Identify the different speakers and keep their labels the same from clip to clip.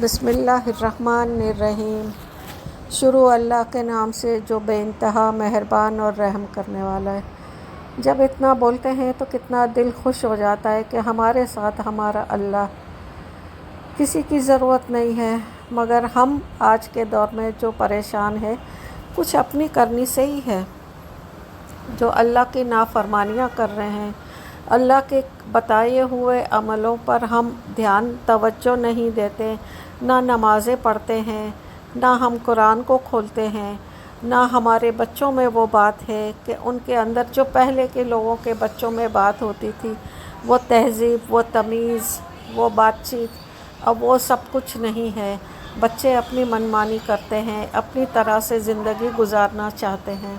Speaker 1: بسم اللہ الرحمن الرحیم۔ شروع اللہ کے نام سے جو بے انتہا مہربان اور رحم کرنے والا ہے۔ جب اتنا بولتے ہیں تو کتنا دل خوش ہو جاتا ہے کہ ہمارے ساتھ ہمارا اللہ، کسی کی ضرورت نہیں ہے۔ مگر ہم آج کے دور میں جو پریشان ہیں کچھ اپنی کرنی سے ہی ہے، جو اللہ کی نافرمانیاں کر رہے ہیں۔ اللہ کے بتائے ہوئے عملوں پر ہم توجہ نہیں دیتے، نہ نمازیں پڑھتے ہیں، نہ ہم قرآن کو کھولتے ہیں، نہ ہمارے بچوں میں وہ بات ہے کہ ان کے اندر جو پہلے کے لوگوں کے بچوں میں بات ہوتی تھی، وہ تہذیب، وہ تمیز، وہ بات چیت، اب وہ سب کچھ نہیں ہے۔ بچے اپنی منمانی کرتے ہیں، اپنی طرح سے زندگی گزارنا چاہتے ہیں۔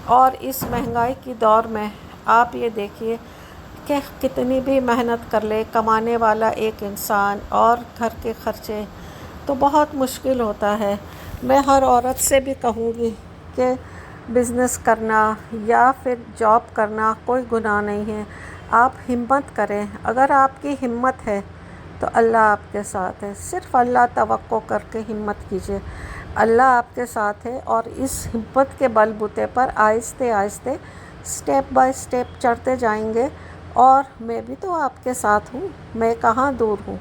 Speaker 1: اور اس مہنگائی کی دور میں آپ یہ دیکھیے کہ کتنی بھی محنت کر لے کمانے والا ایک انسان اور گھر کے خرچے، تو بہت مشکل ہوتا ہے۔ میں ہر عورت سے بھی کہوں گی کہ بزنس کرنا یا پھر جاب کرنا کوئی گناہ نہیں ہے۔ آپ ہمت کریں، اگر آپ کی ہمت ہے تو اللہ آپ کے ساتھ ہے۔ صرف اللہ توقع کر کے ہمت کیجیے، اللہ آپ کے ساتھ ہے، اور اس ہمت کے بل بوتے پر آہستہ آہستہ سٹیپ بائی سٹیپ چڑھتے جائیں گے۔ اور میں بھی تو آپ کے ساتھ ہوں، میں کہاں دور ہوں۔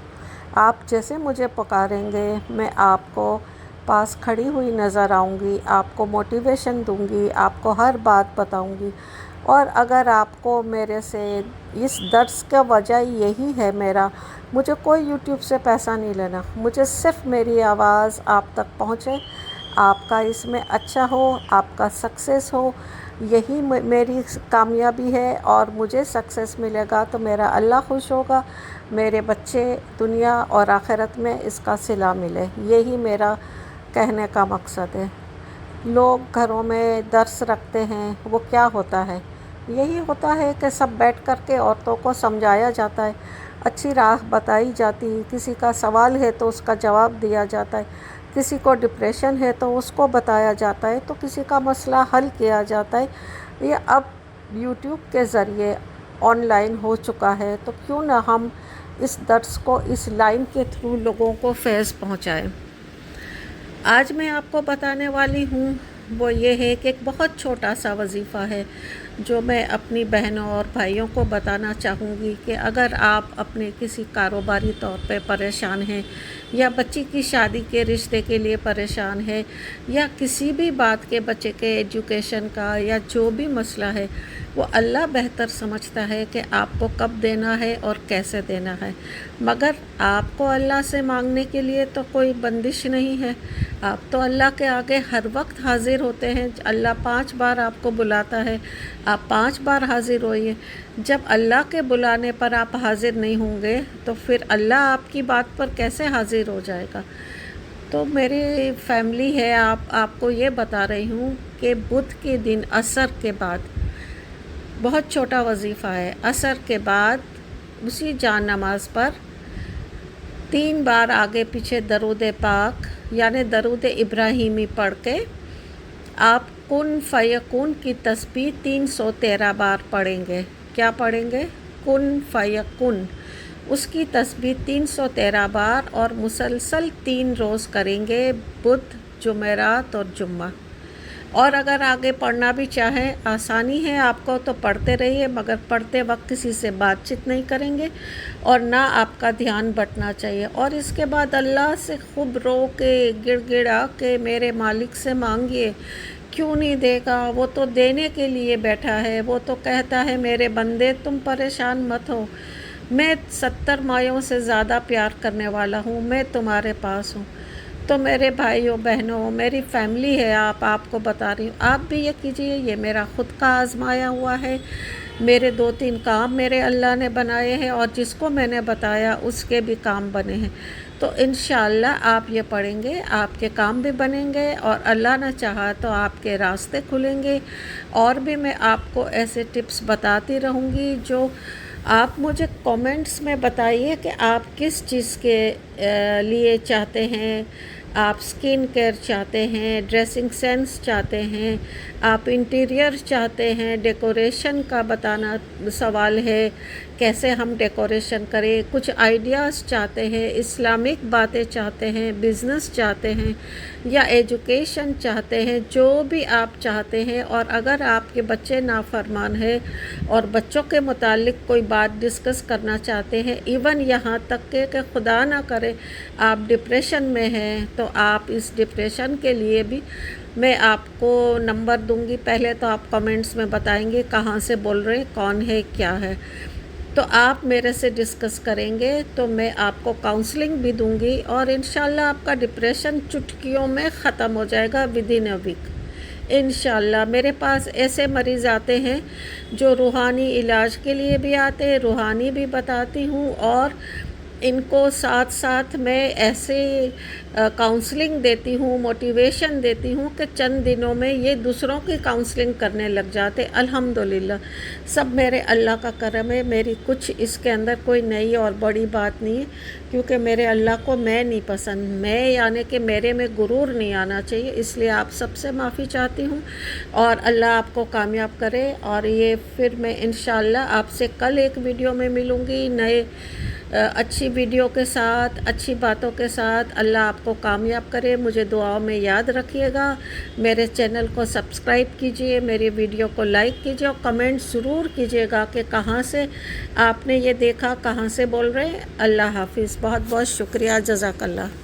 Speaker 1: آپ جیسے مجھے پکاریں گے میں آپ کو پاس کھڑی ہوئی نظر آؤں گی، آپ کو موٹیویشن دوں گی، آپ کو ہر بات بتاؤں گی۔ اور اگر آپ کو میرے سے اس درس کا وجہ یہی ہے، مجھے کوئی یوٹیوب سے پیسہ نہیں لینا، مجھے صرف میری آواز آپ تک پہنچے، آپ کا اس میں اچھا ہو، آپ کا سکسیس ہو، یہی میری کامیابی ہے۔ اور مجھے سکسیس ملے گا تو میرا اللہ خوش ہوگا، میرے بچے دنیا اور آخرت میں اس کا صلہ ملے، یہی میرا کہنے کا مقصد ہے۔ لوگ گھروں میں درس رکھتے ہیں، وہ کیا ہوتا ہے؟ یہی ہوتا ہے کہ سب بیٹھ کر کے عورتوں کو سمجھایا جاتا ہے، اچھی راہ بتائی جاتی، کسی کا سوال ہے تو اس کا جواب دیا جاتا ہے، کسی کو ڈپریشن ہے تو اس کو بتایا جاتا ہے، تو کسی کا مسئلہ حل کیا جاتا ہے۔ یہ اب یوٹیوب کے ذریعے آن لائن ہو چکا ہے، تو کیوں نہ ہم اس درس کو اس لائن کے تھرو لوگوں کو فیض پہنچائیں۔ آج میں آپ کو بتانے والی ہوں وہ یہ ہے کہ ایک بہت چھوٹا سا وظیفہ ہے جو میں اپنی بہنوں اور بھائیوں کو بتانا چاہوں گی کہ اگر آپ اپنے کسی کاروباری طور پہ پریشان ہیں، یا بچی کی شادی کے رشتے کے لیے پریشان ہے، یا کسی بھی بات کے بچے کے ایجوکیشن کا، یا جو بھی مسئلہ ہے، وہ اللہ بہتر سمجھتا ہے کہ آپ کو کب دینا ہے اور کیسے دینا ہے۔ مگر آپ کو اللہ سے مانگنے کے لیے تو کوئی بندش نہیں ہے، آپ تو اللہ کے آگے ہر وقت حاضر ہوتے ہیں۔ اللہ 5 بار آپ کو بلاتا ہے، آپ 5 بار حاضر ہوئیے۔ جب اللہ کے بلانے پر آپ حاضر نہیں ہوں گے تو پھر اللہ آپ کی بات پر کیسے حاضر ہو جائے گا؟ تو میری فیملی ہے، آپ کو یہ بتا رہی ہوں کہ بدھ کے دن عصر کے بعد، بہت چھوٹا وظیفہ ہے، عصر کے بعد اسی جان نماز پر 3 بار آگے پیچھے درود پاک یعنی درود ابراہیمی پڑھ کے آپ کن فیکون کی تسبیح 313 بار پڑھیں گے۔ کیا پڑھیں گے؟ کن فیکون، اس کی تسبیح 313 بار، اور مسلسل 3 روز کریں گے، بدھ، جمعرات اور جمعہ۔ اور اگر آگے پڑھنا بھی چاہیں، آسانی ہے آپ کو تو پڑھتے رہیے، مگر پڑھتے وقت کسی سے بات چیت نہیں کریں گے، اور نہ آپ کا دھیان بٹنا چاہیے۔ اور اس کے بعد اللہ سے خوب رو کے گڑ گڑا کے میرے مالک سے مانگیے، کیوں نہیں دے گا؟ وہ تو دینے کے لیے بیٹھا ہے، وہ تو کہتا ہے میرے بندے تم پریشان مت ہو، میں 70 مائیوں سے زیادہ پیار کرنے والا ہوں، میں تمہارے پاس ہوں۔ تو میرے بھائیوں بہنوں، میری فیملی ہے، آپ کو بتا رہی ہوں، آپ بھی یہ کیجئے، یہ میرا خود کا آزمایا ہوا ہے۔ میرے 2-3 کام میرے اللہ نے بنائے ہیں، اور جس کو میں نے بتایا اس کے بھی کام بنے ہیں۔ تو انشاءاللہ آپ یہ پڑھیں گے، آپ کے کام بھی بنیں گے، اور اللہ نہ چاہا تو آپ کے راستے کھلیں گے۔ اور بھی میں آپ کو ایسے ٹپس بتاتی رہوں گی، جو آپ مجھے کومنٹس میں بتائیے کہ آپ کس چیز کے لیے چاہتے ہیں آپ اسکن کیئر چاہتے ہیں، ڈریسنگ سینس چاہتے ہیں، آپ انٹیریئر چاہتے ہیں، ڈیکوریشن کا بتانا سوال ہے کیسے ہم ڈیکوریشن کریں، کچھ آئیڈیاز چاہتے ہیں، اسلامک باتیں چاہتے ہیں، بزنس چاہتے ہیں یا ایجوکیشن چاہتے ہیں، جو بھی آپ چاہتے ہیں، اور اگر آپ کے بچے نافرمان ہیں اور بچوں کے متعلق کوئی بات ڈسکس کرنا چاہتے ہیں، ایون یہاں تک کہ خدا نہ کرے آپ ڈپریشن میں ہیں، تو آپ اس ڈپریشن کے لیے بھی میں آپ کو نمبر دوں گی۔ پہلے تو آپ کمنٹس میں بتائیں گے کہاں سے بول رہے ہیں، کون ہے، کیا ہے، تو آپ میرے سے ڈسکس کریں گے تو میں آپ کو کاؤنسلنگ بھی دوں گی، اور انشاءاللہ آپ کا ڈپریشن چٹکیوں میں ختم ہو جائے گا ودن اے ویک انشاءاللہ۔ میرے پاس ایسے مریض آتے ہیں جو روحانی علاج کے لیے بھی آتے ہیں، روحانی بھی بتاتی ہوں، اور ان کو ساتھ ساتھ میں ایسے کاؤنسلنگ دیتی ہوں، موٹیویشن دیتی ہوں کہ چند دنوں میں یہ دوسروں کی کاؤنسلنگ کرنے لگ جاتے۔ الحمدللہ سب میرے اللہ کا کرم ہے، میری کچھ اس کے اندر کوئی نئی اور بڑی بات نہیں ہے، کیونکہ میرے اللہ کو میں نہیں پسند، میں یعنی کہ میرے میں غرور نہیں آنا چاہیے، اس لیے آپ سب سے معافی چاہتی ہوں، اور اللہ آپ کو کامیاب کرے۔ اور یہ پھر میں انشاءاللہ آپ سے کل ایک ویڈیو میں ملوں گی، نئے اچھی ویڈیو کے ساتھ، اچھی باتوں کے ساتھ۔ اللہ آپ کو کامیاب کرے، مجھے دعاؤں میں یاد رکھیے گا، میرے چینل کو سبسکرائب کیجئے، میری ویڈیو کو لائک کیجئے، اور کمنٹ ضرور کیجئے گا کہ کہاں سے آپ نے یہ دیکھا، کہاں سے بول رہے ہیں۔ اللہ حافظ، بہت بہت شکریہ، جزاک اللہ۔